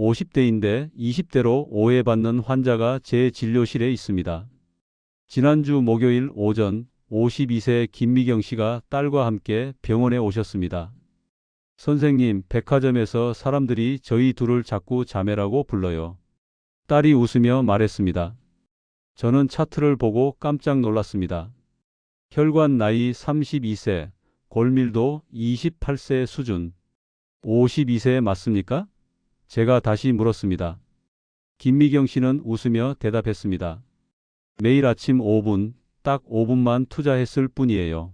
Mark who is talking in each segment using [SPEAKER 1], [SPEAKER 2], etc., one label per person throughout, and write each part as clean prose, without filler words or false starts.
[SPEAKER 1] 50대인데 20대로 오해받는 환자가 제 진료실에 있습니다. 지난주 목요일 오전 52세 김미경 씨가 딸과 함께 병원에 오셨습니다. 선생님, 백화점에서 사람들이 저희 둘을 자꾸 자매라고 불러요. 딸이 웃으며 말했습니다. 저는 차트를 보고 깜짝 놀랐습니다. 혈관 나이 32세, 골밀도 28세 수준. 52세 맞습니까? 제가 다시 물었습니다. 김미경 씨는 웃으며 대답했습니다. 매일 아침 5분, 딱 5분만 투자했을 뿐이에요.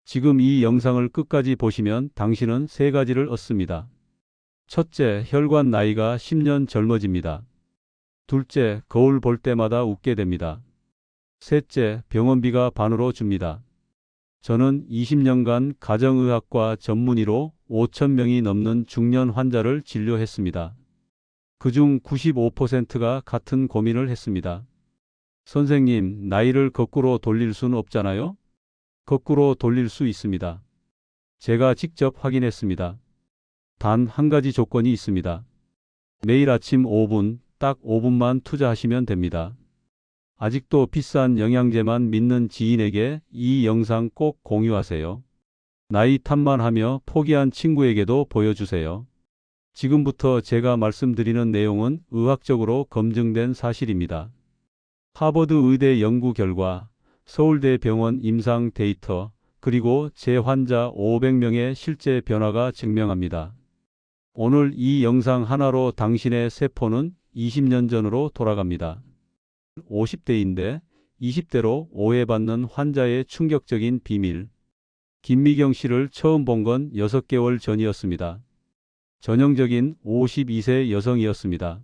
[SPEAKER 1] 지금 이 영상을 끝까지 보시면 당신은 세 가지를 얻습니다. 첫째, 혈관 나이가 10년 젊어집니다. 둘째, 거울 볼 때마다 웃게 됩니다. 셋째, 병원비가 반으로 줍니다. 저는 20년간 가정의학과 전문의로 5,000명이 넘는 중년 환자를 진료했습니다. 그중 95%가 같은 고민을 했습니다. 선생님, 나이를 거꾸로 돌릴 수는 없잖아요? 거꾸로 돌릴 수 있습니다. 제가 직접 확인했습니다. 단 한 가지 조건이 있습니다. 매일 아침 5분, 딱 5분만 투자하시면 됩니다. 아직도 비싼 영양제만 믿는 지인에게 이 영상 꼭 공유하세요. 나이 탓만 하며 포기한 친구에게도 보여주세요. 지금부터 제가 말씀드리는 내용은 의학적으로 검증된 사실입니다. 하버드 의대 연구 결과, 서울대 병원 임상 데이터, 그리고 제 환자 500명의 실제 변화가 증명합니다. 오늘 이 영상 하나로 당신의 세포는 20년 전으로 돌아갑니다. 50대인데 20대로 오해받는 환자의 충격적인 비밀. 김미경 씨를 처음 본 건 6개월 전이었습니다. 전형적인 52세 여성이었습니다.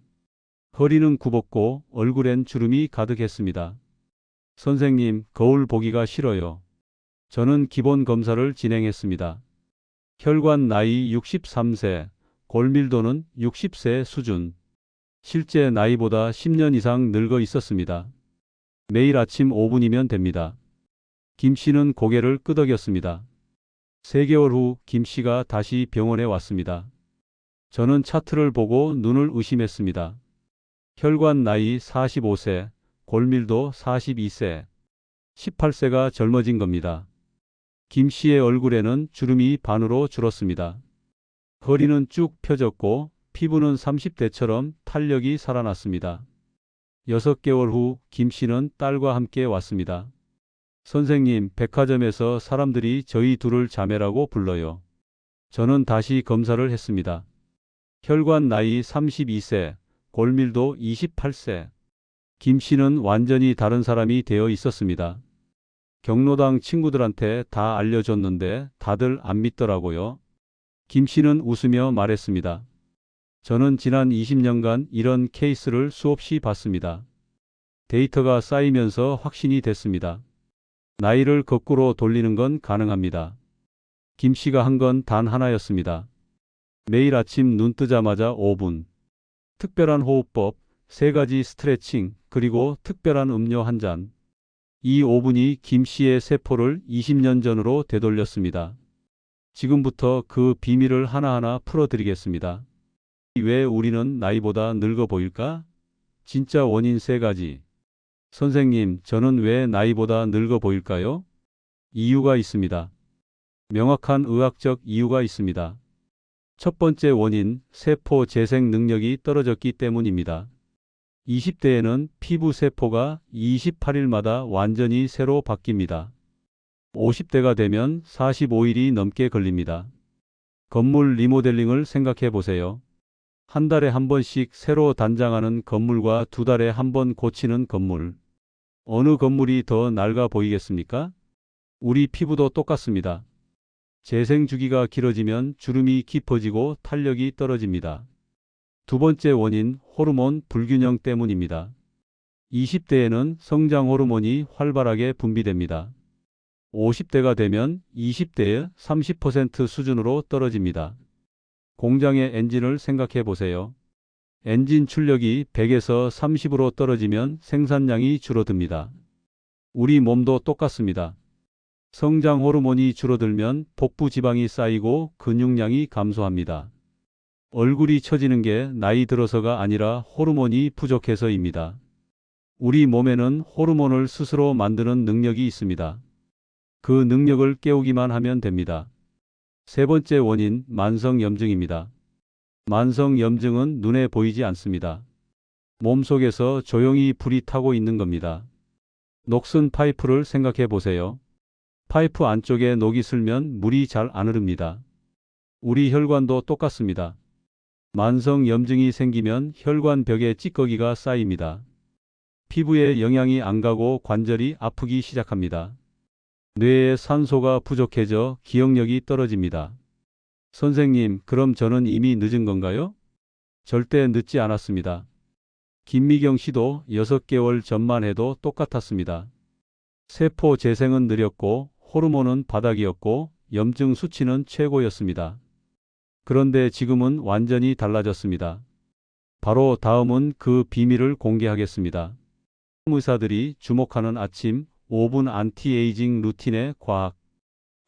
[SPEAKER 1] 허리는 굽었고 얼굴엔 주름이 가득했습니다. 선생님, 거울 보기가 싫어요. 저는 기본 검사를 진행했습니다. 혈관 나이 63세, 골밀도는 60세 수준. 실제 나이보다 10년 이상 늙어 있었습니다. 매일 아침 5분이면 됩니다. 김 씨는 고개를 끄덕였습니다. 3개월 후 김 씨가 다시 병원에 왔습니다. 저는 차트를 보고 눈을 의심했습니다. 혈관 나이 45세, 골밀도 42세, 18세가 젊어진 겁니다. 김 씨의 얼굴에는 주름이 반으로 줄었습니다. 허리는 쭉 펴졌고 피부는 30대처럼 탄력이 살아났습니다. 6개월 후 김 씨는 딸과 함께 왔습니다. 선생님, 백화점에서 사람들이 저희 둘을 자매라고 불러요. 저는 다시 검사를 했습니다. 혈관 나이 32세, 골밀도 28세. 김 씨는 완전히 다른 사람이 되어 있었습니다. 경로당 친구들한테 다 알려줬는데 다들 안 믿더라고요. 김 씨는 웃으며 말했습니다. 저는 지난 20년간 이런 케이스를 수없이 봤습니다. 데이터가 쌓이면서 확신이 됐습니다. 나이를 거꾸로 돌리는 건 가능합니다. 김 씨가 한 건 단 하나였습니다. 매일 아침 눈 뜨자마자 5분. 특별한 호흡법, 3가지 스트레칭, 그리고 특별한 음료 한 잔. 이 5분이 김 씨의 세포를 20년 전으로 되돌렸습니다. 지금부터 그 비밀을 하나하나 풀어드리겠습니다. 왜 우리는 나이보다 늙어 보일까? 진짜 원인 3가지. 선생님, 저는 왜 나이보다 늙어 보일까요? 이유가 있습니다. 명확한 의학적 이유가 있습니다. 첫 번째 원인, 세포 재생 능력이 떨어졌기 때문입니다. 20대에는 피부 세포가 28일마다 완전히 새로 바뀝니다. 50대가 되면 45일이 넘게 걸립니다. 건물 리모델링을 생각해 보세요. 한 달에 한 번씩 새로 단장하는 건물과 2달에 한 번 고치는 건물. 어느 건물이 더 낡아 보이겠습니까? 우리 피부도 똑같습니다. 재생 주기가 길어지면 주름이 깊어지고 탄력이 떨어집니다. 두 번째 원인, 호르몬 불균형 때문입니다. 20대에는 성장 호르몬이 활발하게 분비됩니다. 50대가 되면 20대의 30% 수준으로 떨어집니다. 공장의 엔진을 생각해 보세요. 엔진 출력이 100에서 30으로 떨어지면 생산량이 줄어듭니다. 우리 몸도 똑같습니다. 성장 호르몬이 줄어들면 복부 지방이 쌓이고 근육량이 감소합니다. 얼굴이 처지는 게 나이 들어서가 아니라 호르몬이 부족해서입니다. 우리 몸에는 호르몬을 스스로 만드는 능력이 있습니다. 그 능력을 깨우기만 하면 됩니다. 세 번째 원인, 만성염증입니다. 만성염증은 눈에 보이지 않습니다. 몸속에서 조용히 불이 타고 있는 겁니다. 녹슨 파이프를 생각해 보세요. 파이프 안쪽에 녹이 슬면 물이 잘 안 흐릅니다. 우리 혈관도 똑같습니다. 만성염증이 생기면 혈관벽에 찌꺼기가 쌓입니다. 피부에 영양이 안 가고 관절이 아프기 시작합니다. 뇌에 산소가 부족해져 기억력이 떨어집니다. 선생님, 그럼 저는 이미 늦은 건가요? 절대 늦지 않았습니다. 김미경 씨도 6개월 전만 해도 똑같았습니다. 세포 재생은 느렸고 호르몬은 바닥이었고 염증 수치는 최고였습니다. 그런데 지금은 완전히 달라졌습니다. 바로 다음은 그 비밀을 공개하겠습니다. 의사들이 주목하는 아침 5분 안티에이징 루틴의 과학.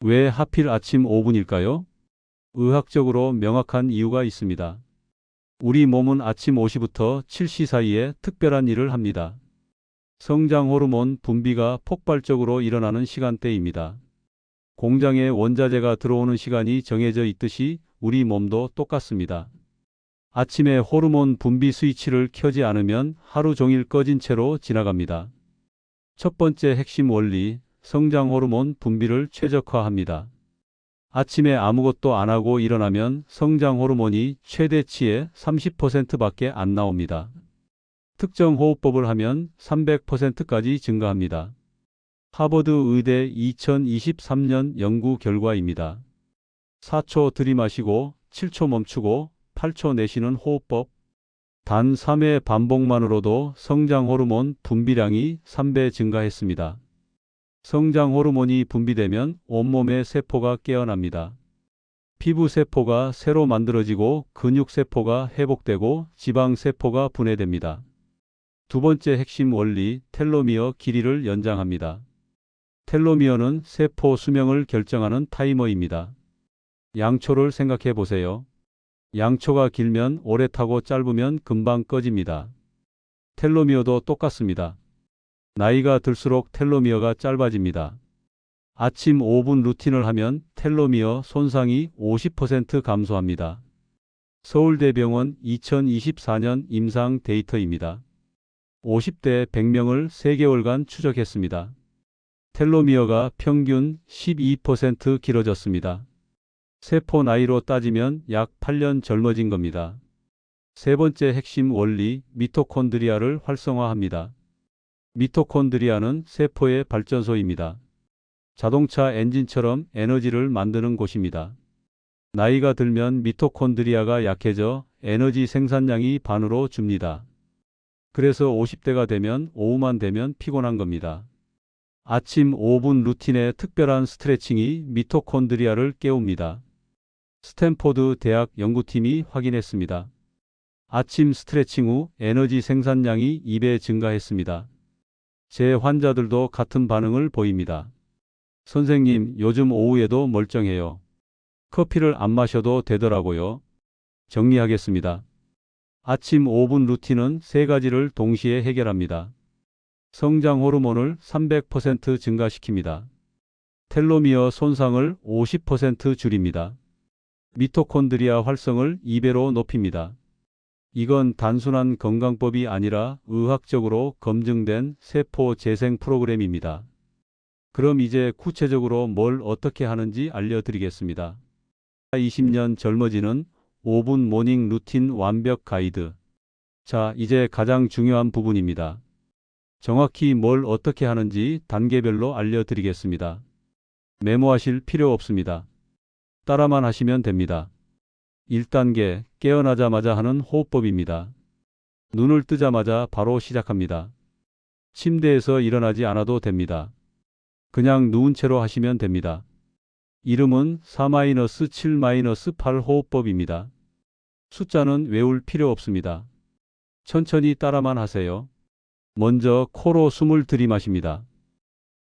[SPEAKER 1] 왜 하필 아침 5분일까요? 의학적으로 명확한 이유가 있습니다. 우리 몸은 아침 5시부터 7시 사이에 특별한 일을 합니다. 성장 호르몬 분비가 폭발적으로 일어나는 시간대입니다. 공장에 원자재가 들어오는 시간이 정해져 있듯이 우리 몸도 똑같습니다. 아침에 호르몬 분비 스위치를 켜지 않으면 하루 종일 꺼진 채로 지나갑니다. 첫 번째 핵심 원리, 성장 호르몬 분비를 최적화합니다. 아침에 아무것도 안 하고 일어나면 성장 호르몬이 최대치의 30%밖에 안 나옵니다. 특정 호흡법을 하면 300%까지 증가합니다. 하버드 의대 2023년 연구 결과입니다. 4초 들이마시고 7초 멈추고 8초 내쉬는 호흡법. 단 3회 반복만으로도 성장 호르몬 분비량이 3배 증가했습니다. 성장 호르몬이 분비되면 온몸의 세포가 깨어납니다. 피부 세포가 새로 만들어지고 근육 세포가 회복되고 지방 세포가 분해됩니다. 두 번째 핵심 원리, 텔로미어 길이를 연장합니다. 텔로미어는 세포 수명을 결정하는 타이머입니다. 양초를 생각해 보세요. 양초가 길면 오래 타고 짧으면 금방 꺼집니다. 텔로미어도 똑같습니다. 나이가 들수록 텔로미어가 짧아집니다. 아침 5분 루틴을 하면 텔로미어 손상이 50% 감소합니다. 서울대병원 2024년 임상 데이터입니다. 50대 100명을 3개월간 추적했습니다. 텔로미어가 평균 12% 길어졌습니다. 세포 나이로 따지면 약 8년 젊어진 겁니다. 세 번째 핵심 원리, 미토콘드리아를 활성화합니다. 미토콘드리아는 세포의 발전소입니다. 자동차 엔진처럼 에너지를 만드는 곳입니다. 나이가 들면 미토콘드리아가 약해져 에너지 생산량이 반으로 줍니다. 그래서 50대가 되면 오후만 되면 피곤한 겁니다. 아침 5분 루틴의 특별한 스트레칭이 미토콘드리아를 깨웁니다. 스탠포드 대학 연구팀이 확인했습니다. 아침 스트레칭 후 에너지 생산량이 2배 증가했습니다. 제 환자들도 같은 반응을 보입니다. 선생님, 요즘 오후에도 멀쩡해요. 커피를 안 마셔도 되더라고요. 정리하겠습니다. 아침 5분 루틴은 3가지를 동시에 해결합니다. 성장 호르몬을 300% 증가시킵니다. 텔로미어 손상을 50% 줄입니다. 미토콘드리아 활성을 2배로 높입니다. 이건 단순한 건강법이 아니라 의학적으로 검증된 세포 재생 프로그램입니다. 그럼 이제 구체적으로 뭘 어떻게 하는지 알려드리겠습니다. 20년 젊어지는 5분 모닝 루틴 완벽 가이드. 자, 이제 가장 중요한 부분입니다. 정확히 뭘 어떻게 하는지 단계별로 알려드리겠습니다. 메모하실 필요 없습니다. 따라만 하시면 됩니다. 1단계, 깨어나자마자 하는 호흡법입니다. 눈을 뜨자마자 바로 시작합니다. 침대에서 일어나지 않아도 됩니다. 그냥 누운 채로 하시면 됩니다. 이름은 4-7-8 호흡법입니다. 숫자는 외울 필요 없습니다. 천천히 따라만 하세요. 먼저 코로 숨을 들이마십니다.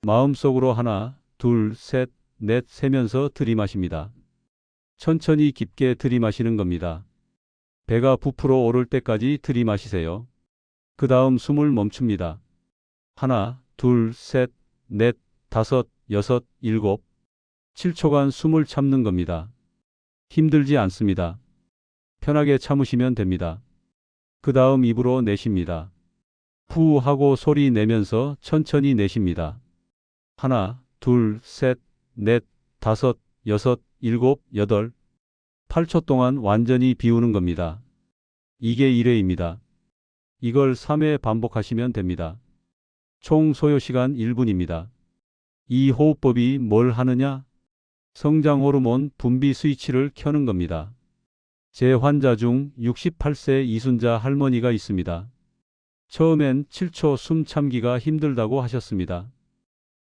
[SPEAKER 1] 마음속으로 하나, 둘, 셋, 넷 세면서 들이마십니다. 천천히 깊게 들이마시는 겁니다. 배가 부풀어 오를 때까지 들이마시세요. 그 다음 숨을 멈춥니다. 하나, 둘, 셋, 넷, 다섯, 여섯, 일곱, 7초간 숨을 참는 겁니다. 힘들지 않습니다. 편하게 참으시면 됩니다. 그 다음 입으로 내쉽니다. 후 하고 소리 내면서 천천히 내쉽니다. 하나, 둘, 셋, 넷, 다섯, 여섯, 일곱, 여덟, 8초 동안 완전히 비우는 겁니다. 이게 1회입니다. 이걸 3회 반복하시면 됩니다. 총 소요 시간 1분입니다. 이 호흡법이 뭘 하느냐? 성장 호르몬 분비 스위치를 켜는 겁니다. 제 환자 중 68세 이순자 할머니가 있습니다. 처음엔 7초 숨 참기가 힘들다고 하셨습니다.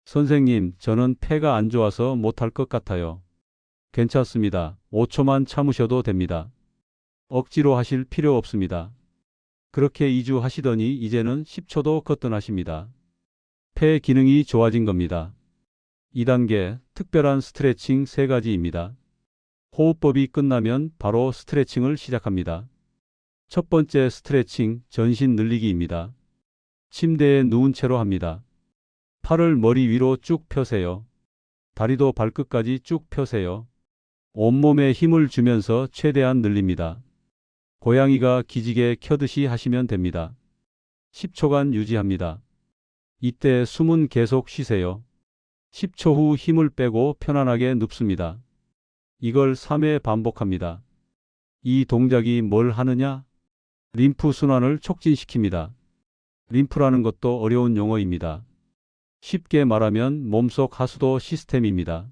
[SPEAKER 1] 선생님, 저는 폐가 안 좋아서 못할 것 같아요. 괜찮습니다. 5초만 참으셔도 됩니다. 억지로 하실 필요 없습니다. 그렇게 2주 하시더니 이제는 10초도 거뜬하십니다. 폐 기능이 좋아진 겁니다. 2단계 특별한 스트레칭 3가지입니다. 호흡법이 끝나면 바로 스트레칭을 시작합니다. 첫 번째 스트레칭 전신 늘리기입니다. 침대에 누운 채로 합니다. 팔을 머리 위로 쭉 펴세요. 다리도 발끝까지 쭉 펴세요. 온몸에 힘을 주면서 최대한 늘립니다. 고양이가 기지개 켜듯이 하시면 됩니다. 10초간 유지합니다. 이때 숨은 계속 쉬세요. 10초 후 힘을 빼고 편안하게 눕습니다. 이걸 3회 반복합니다. 이 동작이 뭘 하느냐? 림프 순환을 촉진시킵니다. 림프라는 것도 어려운 용어입니다. 쉽게 말하면 몸속 하수도 시스템입니다.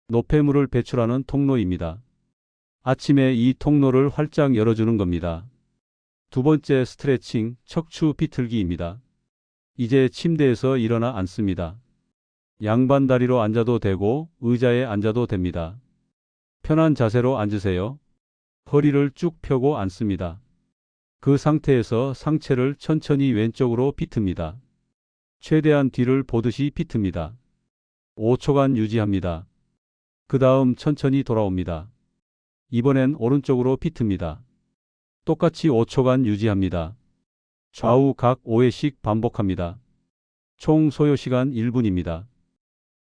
[SPEAKER 1] 노폐물을 배출하는 통로입니다. 아침에 이 통로를 활짝 열어주는 겁니다. 두 번째 스트레칭 척추 비틀기입니다. 이제 침대에서 일어나 앉습니다. 양반 다리로 앉아도 되고 의자에 앉아도 됩니다. 편한 자세로 앉으세요. 허리를 쭉 펴고 앉습니다. 그 상태에서 상체를 천천히 왼쪽으로 비틉니다. 최대한 뒤를 보듯이 비틉니다. 5초간 유지합니다. 그 다음 천천히 돌아옵니다. 이번엔 오른쪽으로 비틉니다. 똑같이 5초간 유지합니다. 좌우 각 5회씩 반복합니다. 총 소요 시간 1분입니다.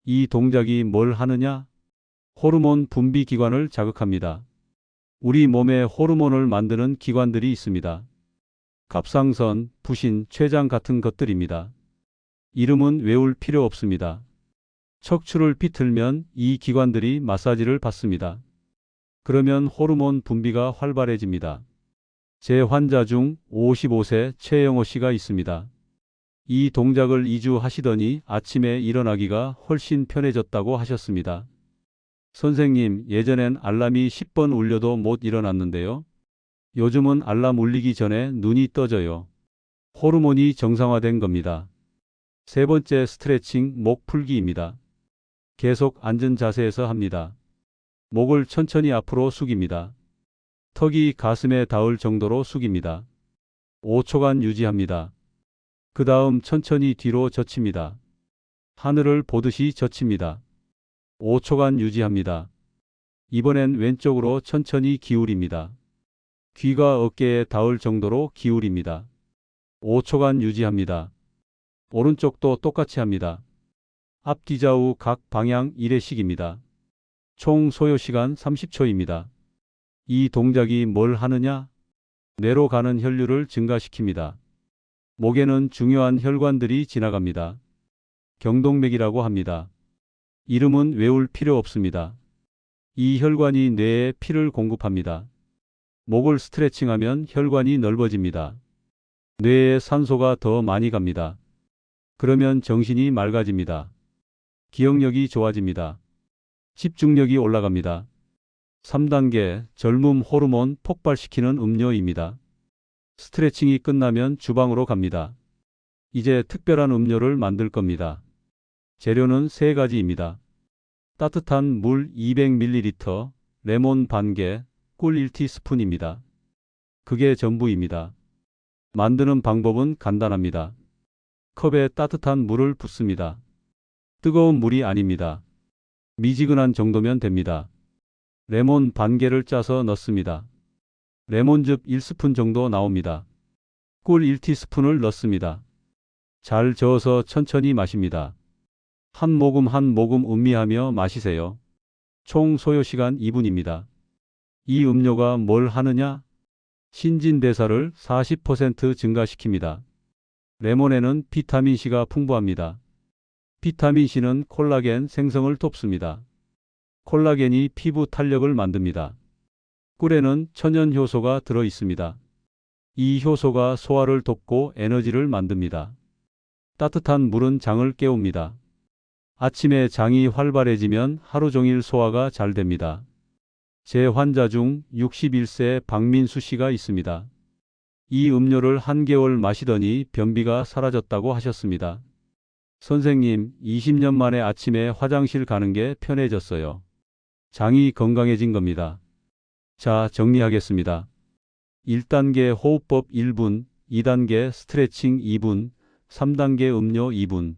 [SPEAKER 1] 이 동작이 뭘 하느냐? 호르몬 분비 기관을 자극합니다. 우리 몸에 호르몬을 만드는 기관들이 있습니다. 갑상선, 부신, 췌장 같은 것들입니다. 이름은 외울 필요 없습니다. 척추를 비틀면 이 기관들이 마사지를 받습니다. 그러면 호르몬 분비가 활발해집니다. 제 환자 중 55세 최영호 씨가 있습니다. 이 동작을 2주 하시더니 아침에 일어나기가 훨씬 편해졌다고 하셨습니다. 선생님, 예전엔 알람이 10번 울려도 못 일어났는데요. 요즘은 알람 울리기 전에 눈이 떠져요. 호르몬이 정상화된 겁니다. 세 번째 스트레칭 목 풀기입니다. 계속 앉은 자세에서 합니다. 목을 천천히 앞으로 숙입니다. 턱이 가슴에 닿을 정도로 숙입니다. 5초간 유지합니다. 그 다음 천천히 뒤로 젖힙니다. 하늘을 보듯이 젖힙니다. 5초간 유지합니다. 이번엔 왼쪽으로 천천히 기울입니다. 귀가 어깨에 닿을 정도로 기울입니다. 5초간 유지합니다. 오른쪽도 똑같이 합니다. 앞뒤 좌우 각 방향 1회씩입니다. 총 소요 시간 30초입니다. 이 동작이 뭘 하느냐? 뇌로 가는 혈류를 증가시킵니다. 목에는 중요한 혈관들이 지나갑니다. 경동맥이라고 합니다. 이름은 외울 필요 없습니다. 이 혈관이 뇌에 피를 공급합니다. 목을 스트레칭하면 혈관이 넓어집니다. 뇌에 산소가 더 많이 갑니다. 그러면 정신이 맑아집니다. 기억력이 좋아집니다. 집중력이 올라갑니다. 3단계 젊음 호르몬 폭발시키는 음료입니다. 스트레칭이 끝나면 주방으로 갑니다. 이제 특별한 음료를 만들 겁니다. 재료는 3가지입니다. 따뜻한 물 200ml, 레몬 반개, 꿀 1티스푼입니다. 그게 전부입니다. 만드는 방법은 간단합니다. 컵에 따뜻한 물을 붓습니다. 뜨거운 물이 아닙니다. 미지근한 정도면 됩니다. 레몬 반개를 짜서 넣습니다. 레몬즙 1스푼 정도 나옵니다. 꿀 1티스푼을 넣습니다. 잘 저어서 천천히 마십니다. 한 모금 한 모금 음미하며 마시세요. 총 소요시간 2분입니다. 이 음료가 뭘 하느냐? 신진대사를 40% 증가시킵니다. 레몬에는 비타민C가 풍부합니다. 비타민C는 콜라겐 생성을 돕습니다. 콜라겐이 피부 탄력을 만듭니다. 꿀에는 천연 효소가 들어 있습니다. 이 효소가 소화를 돕고 에너지를 만듭니다. 따뜻한 물은 장을 깨웁니다. 아침에 장이 활발해지면 하루 종일 소화가 잘 됩니다. 제 환자 중 61세 박민수 씨가 있습니다. 이 음료를 한 개월 마시더니 변비가 사라졌다고 하셨습니다. 선생님, 20년 만에 아침에 화장실 가는 게 편해졌어요. 장이 건강해진 겁니다. 자, 정리하겠습니다. 1단계 호흡법 1분, 2단계 스트레칭 2분, 3단계 음료 2분.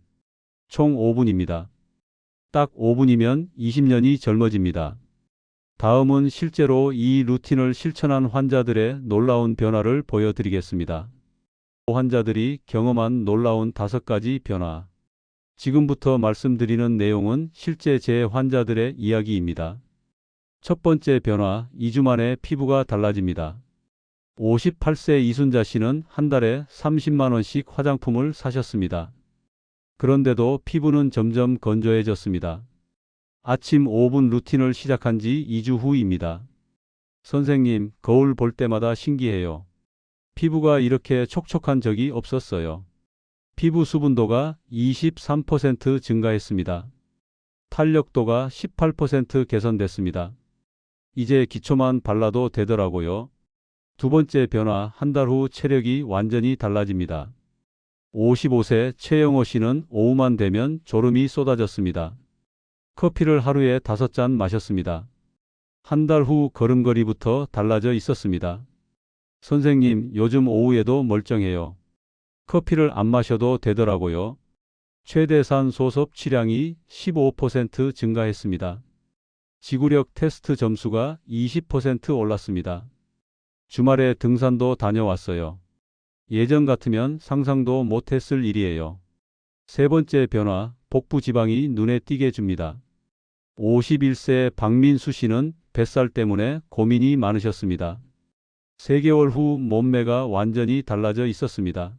[SPEAKER 1] 총 5분입니다. 딱 5분이면 20년이 젊어집니다. 다음은 실제로 이 루틴을 실천한 환자들의 놀라운 변화를 보여드리겠습니다. 환자들이 경험한 놀라운 5가지 변화. 지금부터 말씀드리는 내용은 실제 제 환자들의 이야기입니다. 첫 번째 변화, 2주 만에 피부가 달라집니다. 58세 이순자 씨는 한 달에 30만 원씩 화장품을 사셨습니다. 그런데도 피부는 점점 건조해졌습니다. 아침 5분 루틴을 시작한 지 2주 후입니다. 선생님, 거울 볼 때마다 신기해요. 피부가 이렇게 촉촉한 적이 없었어요. 피부 수분도가 23% 증가했습니다. 탄력도가 18% 개선됐습니다. 이제 기초만 발라도 되더라고요. 두 번째 변화, 한 달 후 체력이 완전히 달라집니다. 55세 최영호 씨는 오후만 되면 졸음이 쏟아졌습니다. 커피를 하루에 5잔 마셨습니다. 한 달 후 걸음걸이부터 달라져 있었습니다. 선생님, 요즘 오후에도 멀쩡해요. 커피를 안 마셔도 되더라고요. 최대산 소섭취량이 15% 증가했습니다. 지구력 테스트 점수가 20% 올랐습니다. 주말에 등산도 다녀왔어요. 예전 같으면 상상도 못했을 일이에요. 세 번째 변화, 복부 지방이 눈에 띄게 줍니다. 51세 박민수 씨는 뱃살 때문에 고민이 많으셨습니다. 3개월 후 몸매가 완전히 달라져 있었습니다.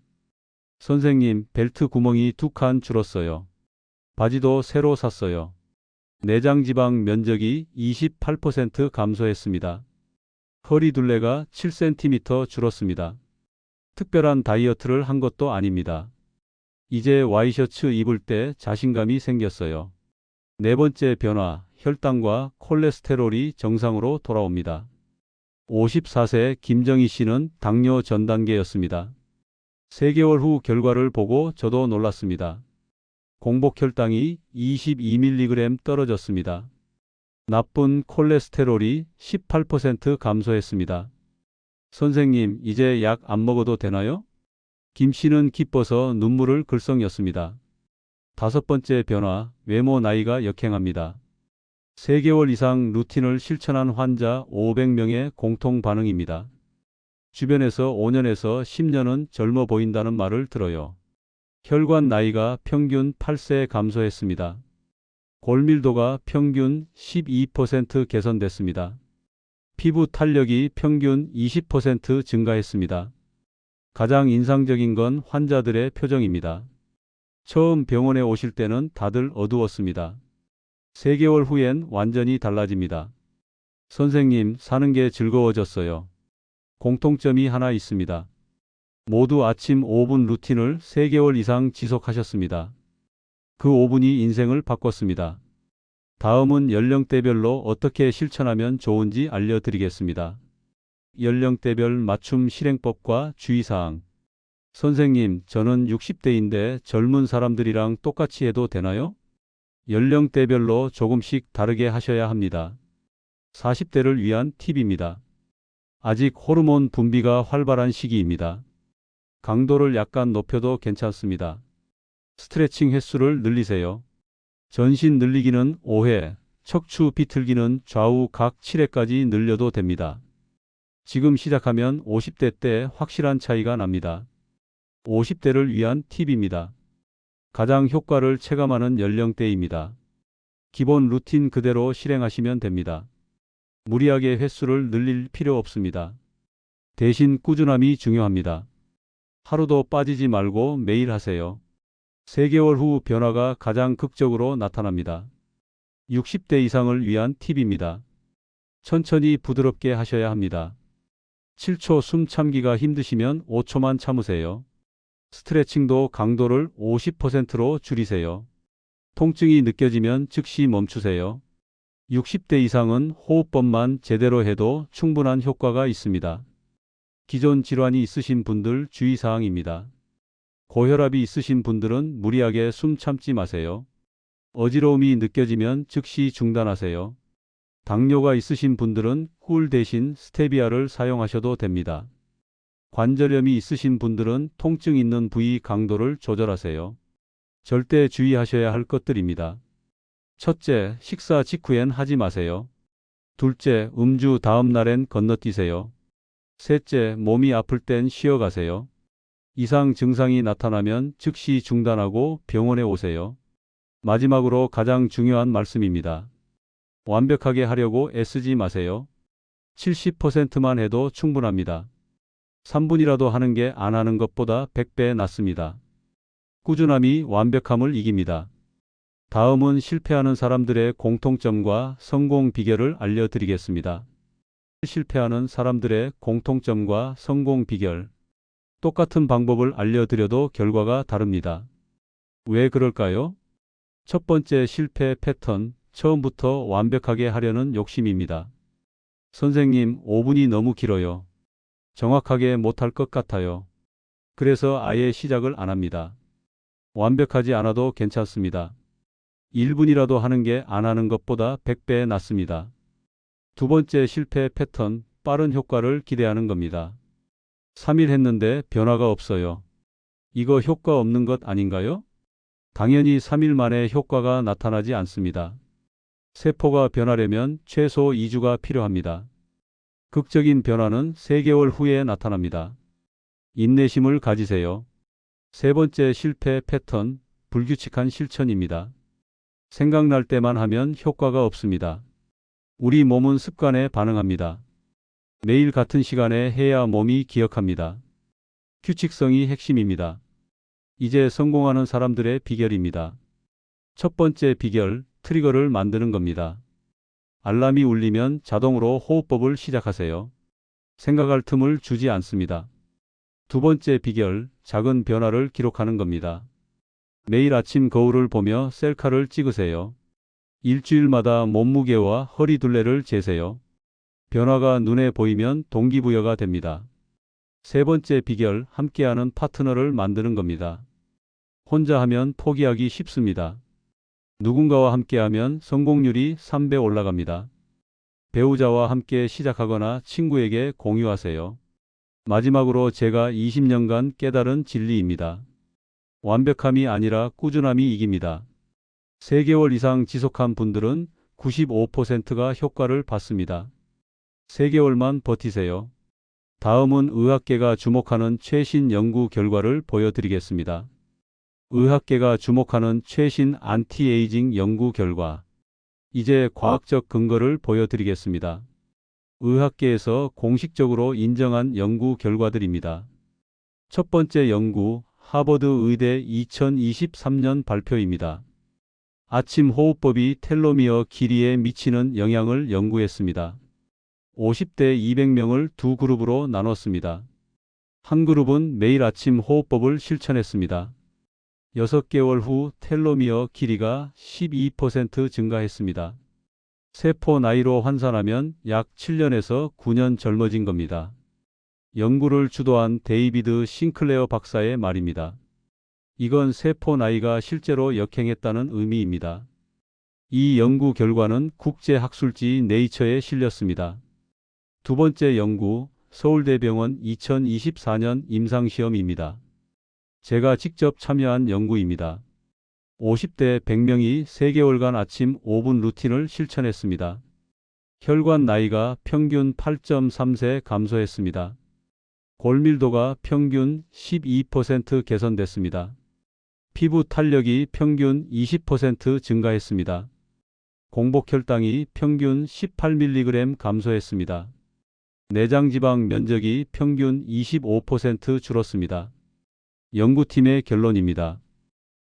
[SPEAKER 1] 선생님, 벨트 구멍이 2칸 줄었어요. 바지도 새로 샀어요. 내장 지방 면적이 28% 감소했습니다. 허리 둘레가 7cm 줄었습니다. 특별한 다이어트를 한 것도 아닙니다. 이제 와이셔츠 입을 때 자신감이 생겼어요. 네 번째 변화, 혈당과 콜레스테롤이 정상으로 돌아옵니다. 54세 김정희 씨는 당뇨 전 단계였습니다. 3개월 후 결과를 보고 저도 놀랐습니다. 공복 혈당이 22mg 떨어졌습니다. 나쁜 콜레스테롤이 18% 감소했습니다. 선생님, 이제 약 안 먹어도 되나요? 김 씨는 기뻐서 눈물을 글썽였습니다. 다섯 번째 변화, 외모 나이가 역행합니다. 3개월 이상 루틴을 실천한 환자 500명의 공통 반응입니다. 주변에서 5년에서 10년은 젊어 보인다는 말을 들어요. 혈관 나이가 평균 8세 감소했습니다. 골밀도가 평균 12% 개선됐습니다. 피부 탄력이 평균 20% 증가했습니다. 가장 인상적인 건 환자들의 표정입니다. 처음 병원에 오실 때는 다들 어두웠습니다. 3개월 후엔 완전히 달라집니다. 선생님, 사는 게 즐거워졌어요. 공통점이 하나 있습니다. 모두 아침 5분 루틴을 3개월 이상 지속하셨습니다. 그 5분이 인생을 바꿨습니다. 다음은 연령대별로 어떻게 실천하면 좋은지 알려드리겠습니다. 연령대별 맞춤 실행법과 주의사항. 선생님, 저는 60대인데 젊은 사람들이랑 똑같이 해도 되나요? 연령대별로 조금씩 다르게 하셔야 합니다. 40대를 위한 팁입니다. 아직 호르몬 분비가 활발한 시기입니다. 강도를 약간 높여도 괜찮습니다. 스트레칭 횟수를 늘리세요. 전신 늘리기는 5회, 척추 비틀기는 좌우 각 7회까지 늘려도 됩니다. 지금 시작하면 50대 때 확실한 차이가 납니다. 50대를 위한 팁입니다. 가장 효과를 체감하는 연령대입니다. 기본 루틴 그대로 실행하시면 됩니다. 무리하게 횟수를 늘릴 필요 없습니다. 대신 꾸준함이 중요합니다. 하루도 빠지지 말고 매일 하세요. 3개월 후 변화가 가장 극적으로 나타납니다. 60대 이상을 위한 팁입니다. 천천히 부드럽게 하셔야 합니다. 7초 숨 참기가 힘드시면 5초만 참으세요. 스트레칭도 강도를 50%로 줄이세요. 통증이 느껴지면 즉시 멈추세요. 60대 이상은 호흡법만 제대로 해도 충분한 효과가 있습니다. 기존 질환이 있으신 분들 주의사항입니다. 고혈압이 있으신 분들은 무리하게 숨 참지 마세요. 어지러움이 느껴지면 즉시 중단하세요. 당뇨가 있으신 분들은 꿀 대신 스테비아를 사용하셔도 됩니다. 관절염이 있으신 분들은 통증 있는 부위 강도를 조절하세요. 절대 주의하셔야 할 것들입니다. 첫째, 식사 직후엔 하지 마세요. 둘째, 음주 다음 날엔 건너뛰세요. 셋째, 몸이 아플 땐 쉬어가세요. 이상 증상이 나타나면 즉시 중단하고 병원에 오세요. 마지막으로 가장 중요한 말씀입니다. 완벽하게 하려고 애쓰지 마세요. 70%만 해도 충분합니다. 3분이라도 하는 게 안 하는 것보다 100배 낫습니다. 꾸준함이 완벽함을 이깁니다. 다음은 실패하는 사람들의 공통점과 성공 비결을 알려드리겠습니다. 실패하는 사람들의 공통점과 성공 비결. 똑같은 방법을 알려드려도 결과가 다릅니다. 왜 그럴까요? 첫 번째 실패 패턴, 처음부터 완벽하게 하려는 욕심입니다. 선생님, 5분이 너무 길어요. 정확하게 못할 것 같아요. 그래서 아예 시작을 안 합니다. 완벽하지 않아도 괜찮습니다. 1분이라도 하는 게 안 하는 것보다 100배 낫습니다. 두 번째 실패 패턴, 빠른 효과를 기대하는 겁니다. 3일 했는데 변화가 없어요. 이거 효과 없는 것 아닌가요? 당연히 3일 만에 효과가 나타나지 않습니다. 세포가 변하려면 최소 2주가 필요합니다. 극적인 변화는 3개월 후에 나타납니다. 인내심을 가지세요. 세 번째 실패 패턴, 불규칙한 실천입니다. 생각날 때만 하면 효과가 없습니다. 우리 몸은 습관에 반응합니다. 매일 같은 시간에 해야 몸이 기억합니다. 규칙성이 핵심입니다. 이제 성공하는 사람들의 비결입니다. 첫 번째 비결, 트리거를 만드는 겁니다. 알람이 울리면 자동으로 호흡법을 시작하세요. 생각할 틈을 주지 않습니다. 두 번째 비결, 작은 변화를 기록하는 겁니다. 매일 아침 거울을 보며 셀카를 찍으세요. 일주일마다 몸무게와 허리 둘레를 재세요. 변화가 눈에 보이면 동기부여가 됩니다. 세 번째 비결, 함께하는 파트너를 만드는 겁니다. 혼자 하면 포기하기 쉽습니다. 누군가와 함께하면 성공률이 3배 올라갑니다. 배우자와 함께 시작하거나 친구에게 공유하세요. 마지막으로 제가 20년간 깨달은 진리입니다. 완벽함이 아니라 꾸준함이 이깁니다. 3개월 이상 지속한 분들은 95%가 효과를 받습니다. 3개월만 버티세요. 다음은 의학계가 주목하는 최신 연구 결과를 보여드리겠습니다. 의학계가 주목하는 최신 안티에이징 연구 결과. 이제 과학적 근거를 보여드리겠습니다. 의학계에서 공식적으로 인정한 연구 결과들입니다. 첫 번째 연구, 하버드 의대 2023년 발표입니다. 아침 호흡법이 텔로미어 길이에 미치는 영향을 연구했습니다. 50대 200명을 두 그룹으로 나눴습니다. 한 그룹은 매일 아침 호흡법을 실천했습니다. 6개월 후 텔로미어 길이가 12% 증가했습니다. 세포 나이로 환산하면 약 7년에서 9년 젊어진 겁니다. 연구를 주도한 데이비드 싱클레어 박사의 말입니다. 이건 세포 나이가 실제로 역행했다는 의미입니다. 이 연구 결과는 국제학술지 네이처에 실렸습니다. 두 번째 연구, 서울대병원 2024년 임상시험입니다. 제가 직접 참여한 연구입니다. 50대 100명이 3개월간 아침 5분 루틴을 실천했습니다. 혈관 나이가 평균 8.3세 감소했습니다. 골밀도가 평균 12% 개선됐습니다. 피부 탄력이 평균 20% 증가했습니다. 공복혈당이 평균 18mg 감소했습니다. 내장지방 면적이 평균 25% 줄었습니다. 연구팀의 결론입니다.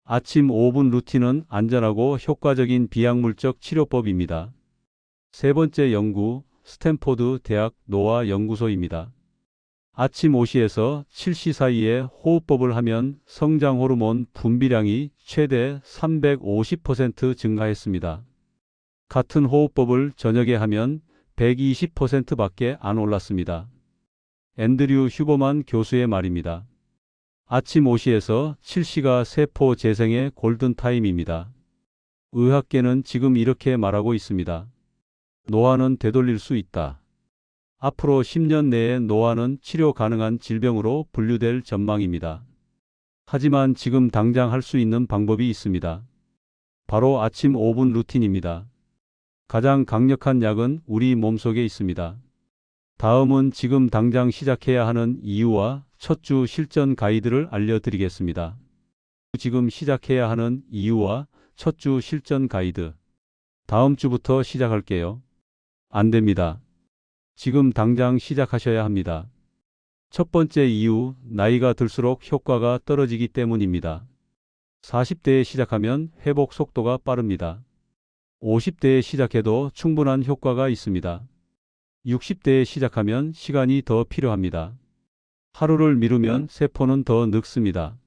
[SPEAKER 1] 아침 5분 루틴은 안전하고 효과적인 비약물적 치료법입니다. 세 번째 연구, 스탠포드 대학 노화 연구소입니다. 아침 5시에서 7시 사이에 호흡법을 하면 성장 호르몬 분비량이 최대 350% 증가했습니다. 같은 호흡법을 저녁에 하면 120%밖에 안 올랐습니다. 앤드류 휴버만 교수의 말입니다. 아침 5시에서 7시가 세포 재생의 골든타임입니다. 의학계는 지금 이렇게 말하고 있습니다. 노화는 되돌릴 수 있다. 앞으로 10년 내에 노화는 치료 가능한 질병으로 분류될 전망입니다. 하지만 지금 당장 할 수 있는 방법이 있습니다. 바로 아침 5분 루틴입니다. 가장 강력한 약은 우리 몸속에 있습니다. 다음은 지금 당장 시작해야 하는 이유와 첫 주 실전 가이드를 알려드리겠습니다. 지금 시작해야 하는 이유와 첫 주 실전 가이드. 다음 주부터 시작할게요. 안 됩니다. 지금 당장 시작하셔야 합니다. 첫 번째 이유, 나이가 들수록 효과가 떨어지기 때문입니다. 40대에 시작하면 회복 속도가 빠릅니다. 50대에 시작해도 충분한 효과가 있습니다. 60대에 시작하면 시간이 더 필요합니다. 하루를 미루면 세포는 더 늙습니다.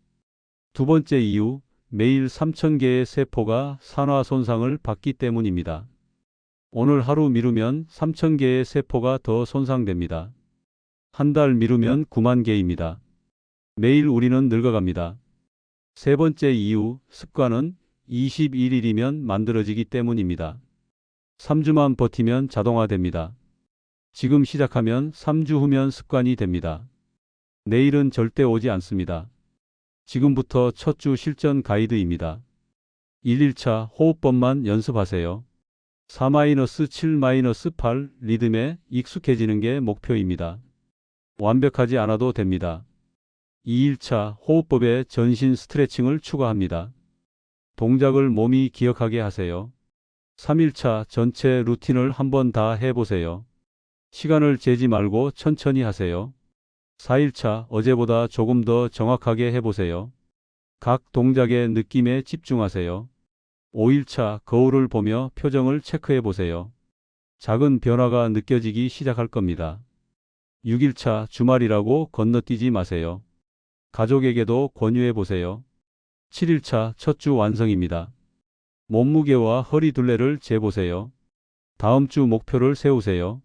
[SPEAKER 1] 두 번째 이유, 매일 3,000개의 세포가 산화 손상을 받기 때문입니다. 오늘 하루 미루면 3,000개의 세포가 더 손상됩니다. 한 달 미루면 9만 개입니다. 매일 우리는 늙어갑니다. 세 번째 이유, 습관은 21일이면 만들어지기 때문입니다. 3주만 버티면 자동화됩니다. 지금 시작하면 3주 후면 습관이 됩니다. 내일은 절대 오지 않습니다. 지금부터 첫 주 실전 가이드입니다. 1일차 호흡법만 연습하세요. 4-7-8 리듬에 익숙해지는 게 목표입니다. 완벽하지 않아도 됩니다. 2일차 호흡법에 전신 스트레칭을 추가합니다. 동작을 몸이 기억하게 하세요. 3일차 전체 루틴을 한번 다 해보세요. 시간을 재지 말고 천천히 하세요. 4일차 어제보다 조금 더 정확하게 해보세요. 각 동작의 느낌에 집중하세요. 5일차 거울을 보며 표정을 체크해 보세요. 작은 변화가 느껴지기 시작할 겁니다. 6일차 주말이라고 건너뛰지 마세요. 가족에게도 권유해 보세요. 7일차 첫 주 완성입니다. 몸무게와 허리 둘레를 재보세요. 다음 주 목표를 세우세요.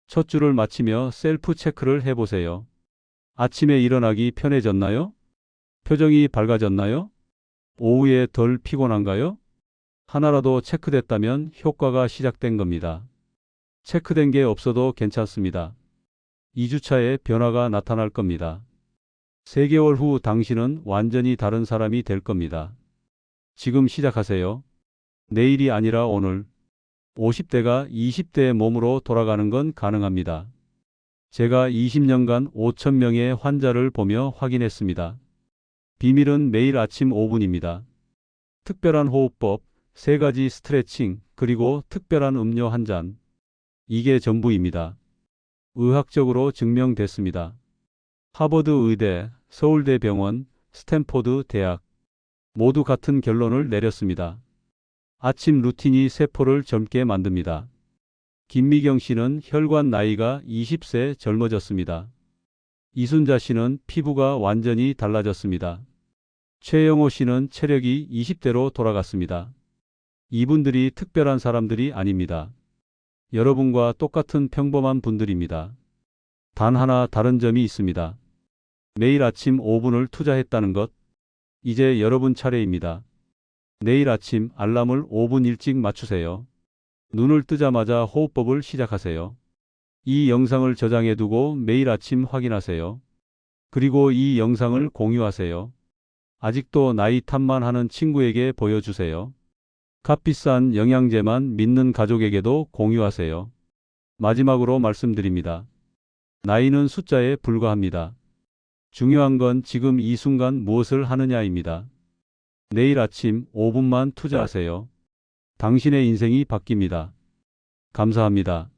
[SPEAKER 1] 첫 주를 마치며 셀프 체크를 해보세요. 아침에 일어나기 편해졌나요? 표정이 밝아졌나요? 오후에 덜 피곤한가요? 하나라도 체크됐다면 효과가 시작된 겁니다. 체크된 게 없어도 괜찮습니다. 2주차에 변화가 나타날 겁니다. 3개월 후 당신은 완전히 다른 사람이 될 겁니다. 지금 시작하세요. 내일이 아니라 오늘. 50대가 20대의 몸으로 돌아가는 건 가능합니다. 제가 20년간 5,000명의 환자를 보며 확인했습니다. 비밀은 매일 아침 5분입니다. 특별한 호흡법, 3가지 스트레칭, 그리고 특별한 음료 한 잔. 이게 전부입니다. 의학적으로 증명됐습니다. 하버드 의대, 서울대병원, 스탠포드 대학 모두 같은 결론을 내렸습니다. 아침 루틴이 세포를 젊게 만듭니다. 김미경 씨는 혈관 나이가 20세 젊어졌습니다. 이순자 씨는 피부가 완전히 달라졌습니다. 최영호 씨는 체력이 20대로 돌아갔습니다. 이분들이 특별한 사람들이 아닙니다. 여러분과 똑같은 평범한 분들입니다. 단 하나 다른 점이 있습니다. 매일 아침 5분을 투자했다는 것. 이제 여러분 차례입니다. 내일 아침 알람을 5분 일찍 맞추세요. 눈을 뜨자마자 호흡법을 시작하세요. 이 영상을 저장해 두고 매일 아침 확인하세요. 그리고 이 영상을 공유하세요. 아직도 나이 탓만 하는 친구에게 보여주세요. 값비싼 영양제만 믿는 가족에게도 공유하세요. 마지막으로 말씀드립니다. 나이는 숫자에 불과합니다. 중요한 건 지금 이 순간 무엇을 하느냐입니다. 내일 아침 5분만 투자하세요. 당신의 인생이 바뀝니다. 감사합니다.